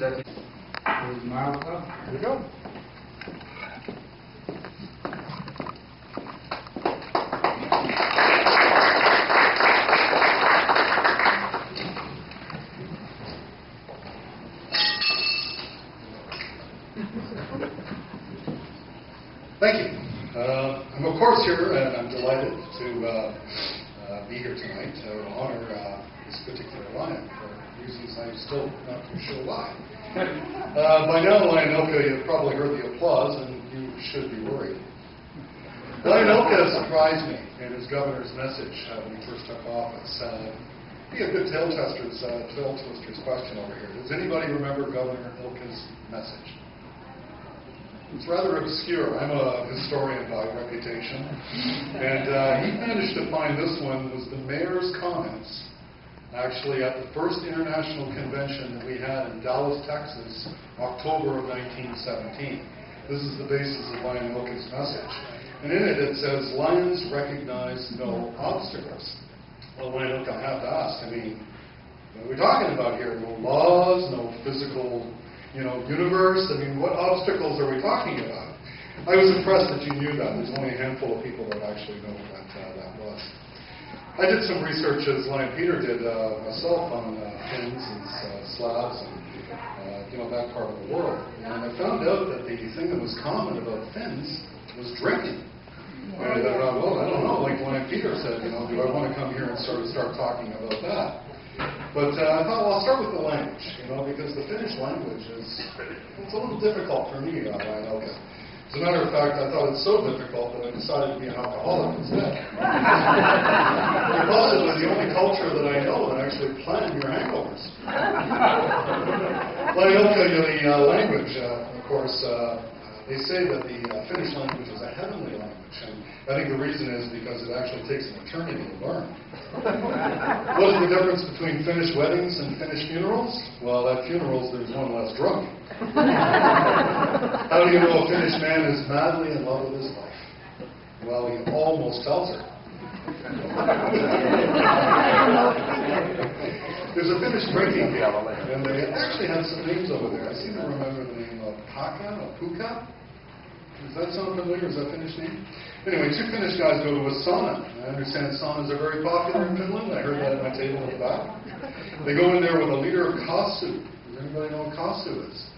that is Miles Club. Here we go. Thank you. I'm of course here, and I'm delighted to be here tonight to honor this particular Lion for reasons I'm still not too sure why. By now, Lion Ilkka, you've probably heard the applause, and you should be worried. Lion Ilkka surprised me in his governor's message when he first took office. Be a good tail twister's question over here. Does anybody remember Governor Ilkka's message? It's rather obscure. I'm a historian by reputation. And he managed to find this one was the mayor's comments, actually at the first international convention that we had in Dallas, Texas, October of 1917. This is the basis of Lion Ilkka's message. And in it says, Lions recognize no obstacles. Well, Lion Ilkka, I have to ask, what are we talking about here? No laws, no physical universe? What obstacles are we talking about? I was impressed that you knew that. There's only a handful of people that actually know what that was. I did some research, as Lion Peter did myself, on fins and slabs and that part of the world. And I found out that the thing that was common about fins was drinking. And I thought, well, I don't know, like Lion Peter said, do I want to come here and start talking about that? But I thought, well, I'll start with the language, because the Finnish language it's a little difficult for me, Lion Ilkka. As a matter of fact, I thought it's so difficult that I decided to be an alcoholic instead. You're possibly the only culture that I know that actually planned your hangovers. Lion Ilkka, the language, of course, they say that the Finnish language is a heavenly language, and I think the reason is because it actually takes an eternity to learn. What is the difference between Finnish weddings and Finnish funerals? Well, at funerals, there's one less drunk. How do you know a Finnish man is madly in love with his wife? Well, he almost tells her. There's a Finnish drinking game, and they actually had some names over there. I seem to remember the name of Paka or Puka. Does that sound familiar? Is that a Finnish name? Anyway, two Finnish guys go to a sauna. I understand saunas are very popular in Finland. I heard that at my table in the back. They go in there with a liter of kasu. Does anybody know what kasu is?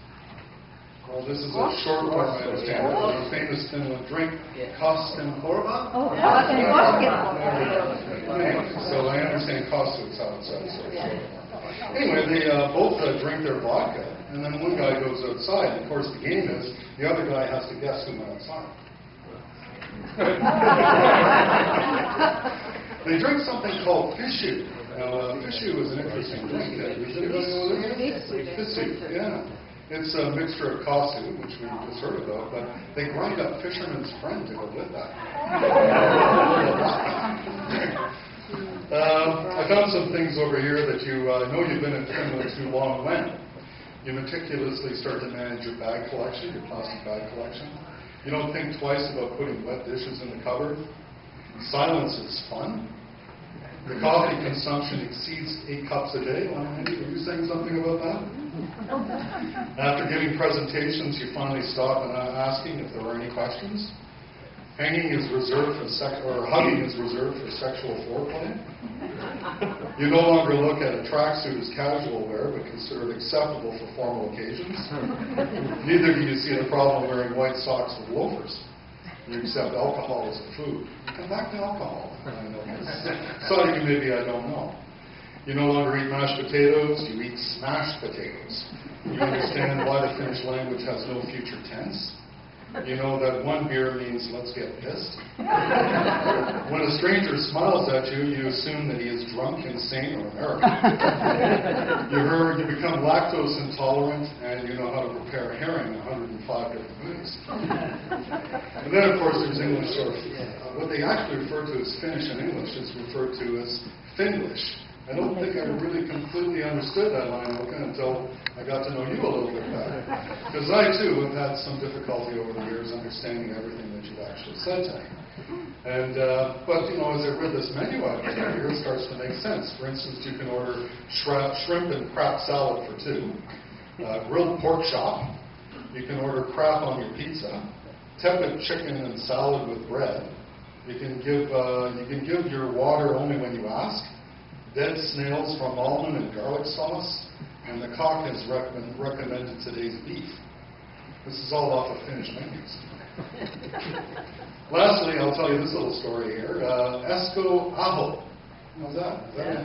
Well, this is a short form, I understand. It's a famous Finland drink, Kosken Korva. Oh, Kosken Korva. So I understand kasu is how it says. Anyway, they both drink their vodka, and then one guy goes outside. And of course, the game is the other guy has to guess who went outside. They drink something called fishu. Now, fishu is an interesting drink. Fishu, yeah. It's a mixture of kasu, which we just heard about, but they grind up fisherman's friend to go with that. I found some things over here that you know you've been in Finland too long when. You meticulously start to manage your bag collection, your plastic bag collection. You don't think twice about putting wet dishes in the cupboard. Silence is fun. The coffee consumption exceeds 8 cups a day. Are you saying something about that? After giving presentations, you finally stop and asking if there are any questions. Hugging is reserved for sexual foreplay. You no longer look at a tracksuit as casual wear, but consider it acceptable for formal occasions. Neither do you see the problem wearing white socks with loafers. You accept alcohol as a food. Come back to alcohol. I know this. Sorry, maybe I don't know. You no longer eat mashed potatoes, you eat smashed potatoes. You understand why the Finnish language has no future tense. You know that one beer means let's get pissed. When a stranger smiles at you, you assume that he is drunk, insane, or American. You become lactose intolerant, and you know how to prepare herring 105 different ways. And then, of course, there's English, or what they actually refer to as Finnish in English is referred to as Finglish. I don't think I really completely understood that, Lion Ilkka, until I got to know you a little bit better. Because I, too, have had some difficulty over the years understanding everything that you've actually said to me. And, but, as I read this menu item here, it starts to make sense. For instance, you can order shrimp and crab salad for 2. grilled pork chop. You can order crap on your pizza. Tepid chicken and salad with bread. You can give your water only when you ask. Dead snails from almond and garlic sauce. And the cock has recommended today's beef. This is all off of Finnish menus. Lastly, I'll tell you this little story here. Ilkka Ahola. How's that? Is that a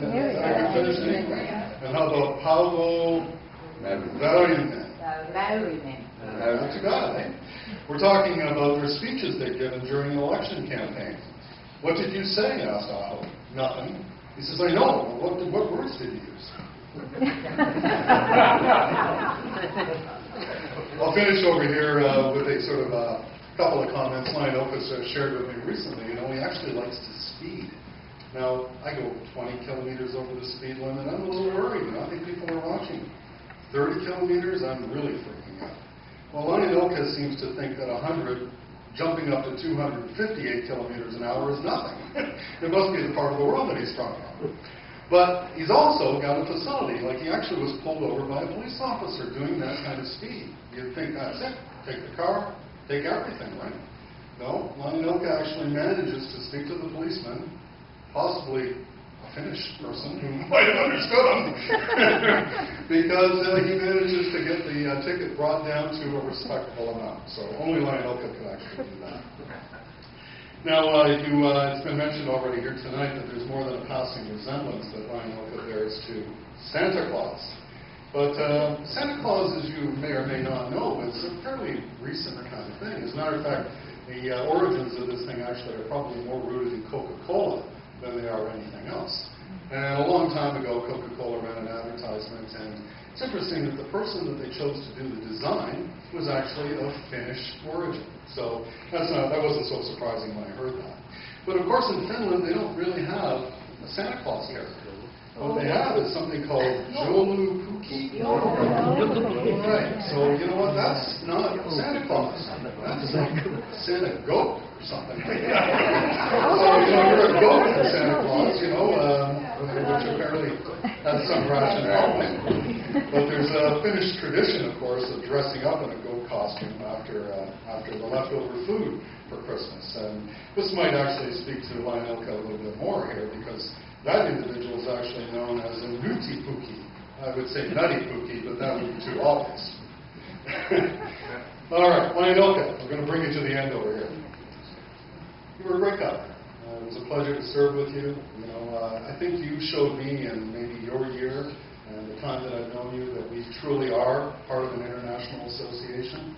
good Finnish name? And how about Paavo Väyrynen? Not too bad, eh? We're talking about their speeches they've given during the election campaign. What did you say? Asked Ahola. Nothing. He says, I know. What words did you use? I'll finish over here with a sort of couple of comments Lion Ilkka shared with me recently. You know, he actually likes to speed. Now, I go 20 kilometers over the speed limit. I'm a little worried. You know, I think people are watching. 30 kilometers, I'm really freaking out. Well, Lion Ilkka seems to think that 100 jumping up to 258 kilometers an hour is nothing. It must be the part of the world that he's from. But he's also got a facility. Like, he actually was pulled over by a police officer doing that kind of speed. You'd think that's it. Take the car, take everything, right? No, Lion Ilkka actually manages to speak to the policeman, possibly a Finnish person who might have understood him, because he manages to get the ticket brought down to a respectable amount. So only Lion Ilkka could actually do that. Now, it's been mentioned already here tonight that there's more than a passing resemblance that Lion Ilkka bears to Santa Claus. But Santa Claus, as you may or may not know, is a fairly recent kind of thing. As a matter of fact, the origins of this thing actually are probably more rooted in Coca-Cola than they are anything else. And a long time ago, Coca-Cola ran an advertisement, and it's interesting that the person that they chose to do the design was actually of Finnish origin. So that wasn't so surprising when I heard that. But of course, in Finland, they don't really have a Santa Claus character. What they have is something called joulupukki. Right. So you know what? That's not Santa Claus. That's like Santa goat or something like that. So you're a goat for Santa Claus, which apparently has some rationale. But there's a Finnish tradition, of course, of dressing up in a goat costume after the leftover food for Christmas. And this might actually speak to Lion Ilkka a little bit more here, because that individual is actually known as a nutty pookie. I would say nutty pookie, but that would be too obvious. All right, Lion Ilkka, we're going to bring you to the end over here. You were a great guy. It was a pleasure to serve with you. I think you showed me in maybe your year and the time that I've known you that we truly are part of an international association,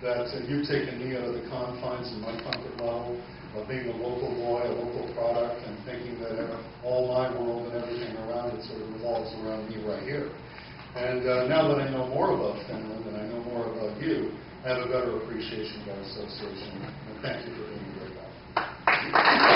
that you've taken me out of the confines of my comfort level of being a local boy, a local product, and thinking that all my world and everything around it sort of revolves around me right here. And now that I know more about Finland and I know more about you, I have a better appreciation of our association. And thank you for being a great guy.